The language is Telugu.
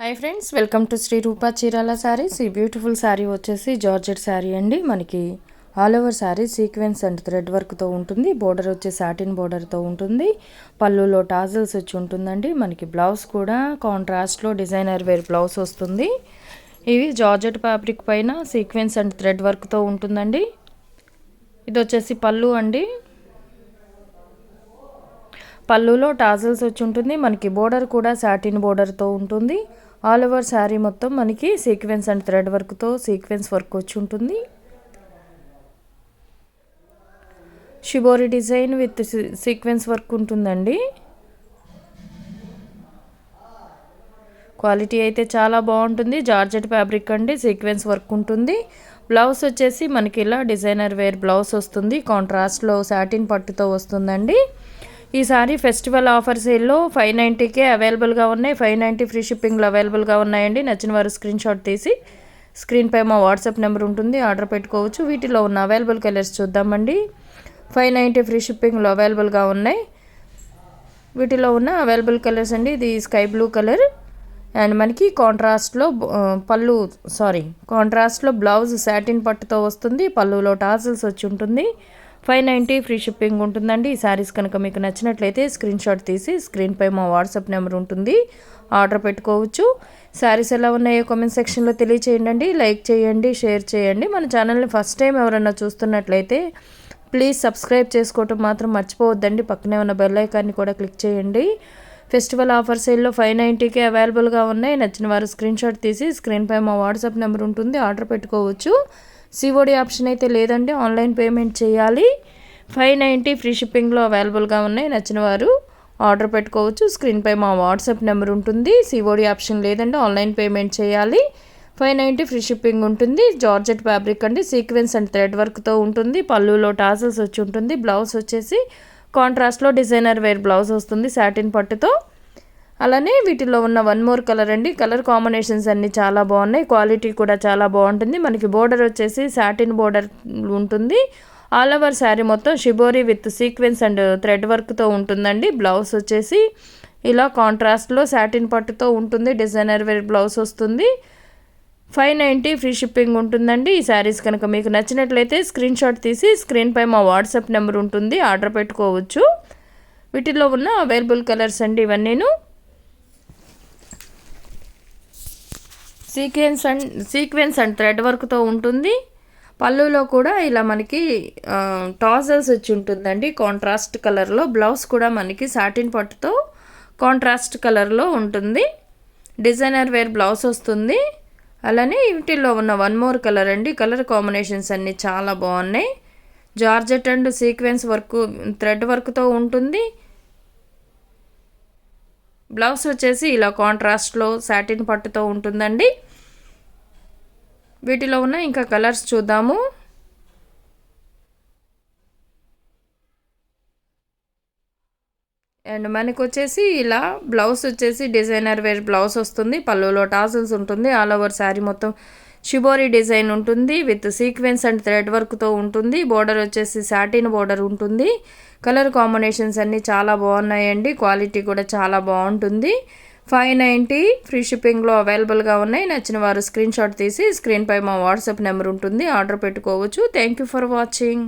Hi friends, welcome to Shri Rupa Chirala saris. ఈ బ్యూటిఫుల్ శారీ వచ్చేసి జార్జెట్ శారీ అండి. మనకి all over sari sequence and thread వర్క్తో ఉంటుంది. బోర్డర్ వచ్చి సాటిన్ బోర్డర్తో ఉంటుంది. పళ్ళులో టాజల్స్ వచ్చి ఉంటుందండి. మనకి బ్లౌజ్ కూడా కాంట్రాస్ట్లో డిజైనర్ వేర్ బ్లౌజ్ వస్తుంది. ఇవి జార్జెట్ ఫ్యాబ్రిక్ పైన సీక్వెన్స్ అండ్ థ్రెడ్ వర్క్తో ఉంటుందండి. ఇది వచ్చేసి పళ్ళు అండి. పళ్ళులో టాజల్స్ వచ్చి ఉంటుంది. మనకి బోర్డర్ కూడా సాటిన్ బోర్డర్తో ఉంటుంది. ఆల్ ఓవర్ శారీ మొత్తం మనకి సీక్వెన్స్ అండ్ థ్రెడ్ వర్క్తో సీక్వెన్స్ వర్క్ వచ్చి ఉంటుంది. Shibori design with sequence work ఉంటుందండి. క్వాలిటీ అయితే చాలా బాగుంటుంది. జార్జెట్ ఫ్యాబ్రిక్ అండి, సీక్వెన్స్ వర్క్ ఉంటుంది. బ్లౌజ్ వచ్చేసి మనకి ఇలా డిజైనర్ వేర్ బ్లౌజ్ వస్తుంది. కాంట్రాస్ట్లో సాటిన్ పట్టుతో వస్తుందండి. ఈ సారీ ఫెస్టివల్ ఆఫర్ సేల్లో 590కే అవైలబుల్గా ఉన్నాయి. 590 ఫ్రీ షిప్పింగ్లో అవైలబుల్గా ఉన్నాయండి. నచ్చిన వారు స్క్రీన్ షాట్ తీసి స్క్రీన్పై మా వాట్సాప్ నెంబర్ ఉంటుంది, ఆర్డర్ పెట్టుకోవచ్చు. వీటిలో ఉన్న అవైలబుల్ కలర్స్ చూద్దామండి. 590 ఫ్రీ షిప్పింగ్లో అవైలబుల్గా ఉన్నాయి. వీటిలో ఉన్న అవైలబుల్ కలర్స్ అండి. ఇది స్కై బ్లూ కలర్ అండ్ మనకి కాంట్రాస్ట్లో బ్లౌజ్ సాటిన్ పట్టుతో వస్తుంది. పళ్ళులో టాజిల్స్ వచ్చి ఉంటుంది. 590 ఫ్రీ షిప్పింగ్ ఉంటుందండి. ఈ శారీస్ కనుక మీకు నచ్చినట్లయితే స్క్రీన్ షాట్ తీసి స్క్రీన్పై మా వాట్సాప్ నెంబర్ ఉంటుంది, ఆర్డర్ పెట్టుకోవచ్చు. శారీస్ ఎలా ఉన్నాయో కామెంట్ సెక్షన్లో తెలియచేయండి. లైక్ చేయండి, షేర్ చేయండి. మన ఛానల్ని ఫస్ట్ టైం ఎవరైనా చూస్తున్నట్లయితే ప్లీజ్ సబ్స్క్రైబ్ చేసుకోవటం మాత్రం మర్చిపోవద్దండి. పక్కనే ఉన్న బెల్ ఐకాన్ని కూడా క్లిక్ చేయండి. ఫెస్టివల్ ఆఫర్ సేల్లో 590కే అవైలబుల్గా ఉన్నాయి. నచ్చిన వారు స్క్రీన్ షాట్ తీసి స్క్రీన్పై మా వాట్సాప్ నెంబర్ ఉంటుంది, ఆర్డర్ పెట్టుకోవచ్చు. సిఓడి ఆప్షన్ అయితే లేదండి, ఆన్లైన్ పేమెంట్ చేయాలి. 590 ఫ్రీ షిప్పింగ్లో అవైలబుల్గా ఉన్నాయి. నచ్చిన వారు ఆర్డర్ పెట్టుకోవచ్చు. స్క్రీన్పై మా వాట్సాప్ నెంబర్ ఉంటుంది. సిఓడి ఆప్షన్ లేదండి, ఆన్లైన్ పేమెంట్ చేయాలి. 590 ఫ్రీ షిప్పింగ్ ఉంటుంది. జార్జెట్ ఫ్యాబ్రిక్ అండి, సీక్వెన్స్ అండ్ థ్రెడ్ వర్క్తో ఉంటుంది. పళ్ళులో టాజల్స్ వచ్చి ఉంటుంది. బ్లౌజ్ వచ్చేసి కాంట్రాస్ట్లో డిజైనర్ వేర్ బ్లౌజ్ వస్తుంది సాటిన్ పట్టుతో. అలానే వీటిలో ఉన్న వన్ మోర్ కలర్ అండి. కలర్ కాంబినేషన్స్ అన్నీ చాలా బాగున్నాయి. క్వాలిటీ కూడా చాలా బాగుంటుంది. మనకి బోర్డర్ వచ్చేసి సాటిన్ బోర్డర్ ఉంటుంది. ఆల్ ఓవర్ శారీ మొత్తం shibori with sequence and thread వర్క్తో ఉంటుందండి. బ్లౌజ్ వచ్చేసి ఇలా కాంట్రాస్ట్లో సాటిన్ పట్టుతో ఉంటుంది. డిజైనర్ వేర్ బ్లౌజ్ వస్తుంది. 590 ఫ్రీ షిప్పింగ్ ఉంటుందండి. ఈ శారీస్ కనుక మీకు నచ్చినట్లయితే స్క్రీన్ షాట్ తీసి స్క్రీన్పై మా వాట్సాప్ నెంబర్ ఉంటుంది, ఆర్డర్ పెట్టుకోవచ్చు. వీటిల్లో ఉన్న అవైలబుల్ కలర్స్ అండి ఇవన్నీను. సీక్వెన్స్ అండ్ థ్రెడ్ వర్క్తో ఉంటుంది. పళ్ళులో కూడా ఇలా మనకి టాజల్స్ వచ్చి ఉంటుందండి కాంట్రాస్ట్ కలర్లో. బ్లౌజ్ కూడా మనకి సాటిన్ పట్టుతో కాంట్రాస్ట్ కలర్లో ఉంటుంది. డిజైనర్ వేర్ బ్లౌజ్ వస్తుంది. అలానే వీటిల్లో ఉన్న వన్ మోర్ కలర్ అండి. కలర్ కాంబినేషన్స్ అన్నీ చాలా బాగున్నాయి. Georgette and sequence work thread వర్క్తో ఉంటుంది. బ్లౌజ్ వచ్చేసి ఇలా కాంట్రాస్ట్లో సాటిన్ పట్టుతో ఉంటుందండి. వీటిలో ఉన్న ఇంకా కలర్స్ చూద్దాము. అండ్ మనకు వచ్చేసి ఇలా బ్లౌజ్ వచ్చేసి డిజైనర్ వేర్ బ్లౌజ్ వస్తుంది. పళ్ళులో టాజల్స్ ఉంటుంది. ఆల్ ఓవర్ శారీ మొత్తం షిబోరి డిజైన్ ఉంటుంది విత్ సీక్వెన్స్ అండ్ థ్రెడ్ వర్క్తో ఉంటుంది. బోర్డర్ వచ్చేసి సాటిన్ బోర్డర్ ఉంటుంది. కలర్ కాంబినేషన్స్ అన్నీ చాలా బాగున్నాయండి. క్వాలిటీ కూడా చాలా బాగుంటుంది. 590 ఫ్రీ షిప్పింగ్లో అవైలబుల్గా ఉన్నాయి. నచ్చిన వారు స్క్రీన్ షాట్ తీసి స్క్రీన్పై మా వాట్సాప్ నెంబర్ ఉంటుంది, ఆర్డర్ పెట్టుకోవచ్చు. Thank you for watching.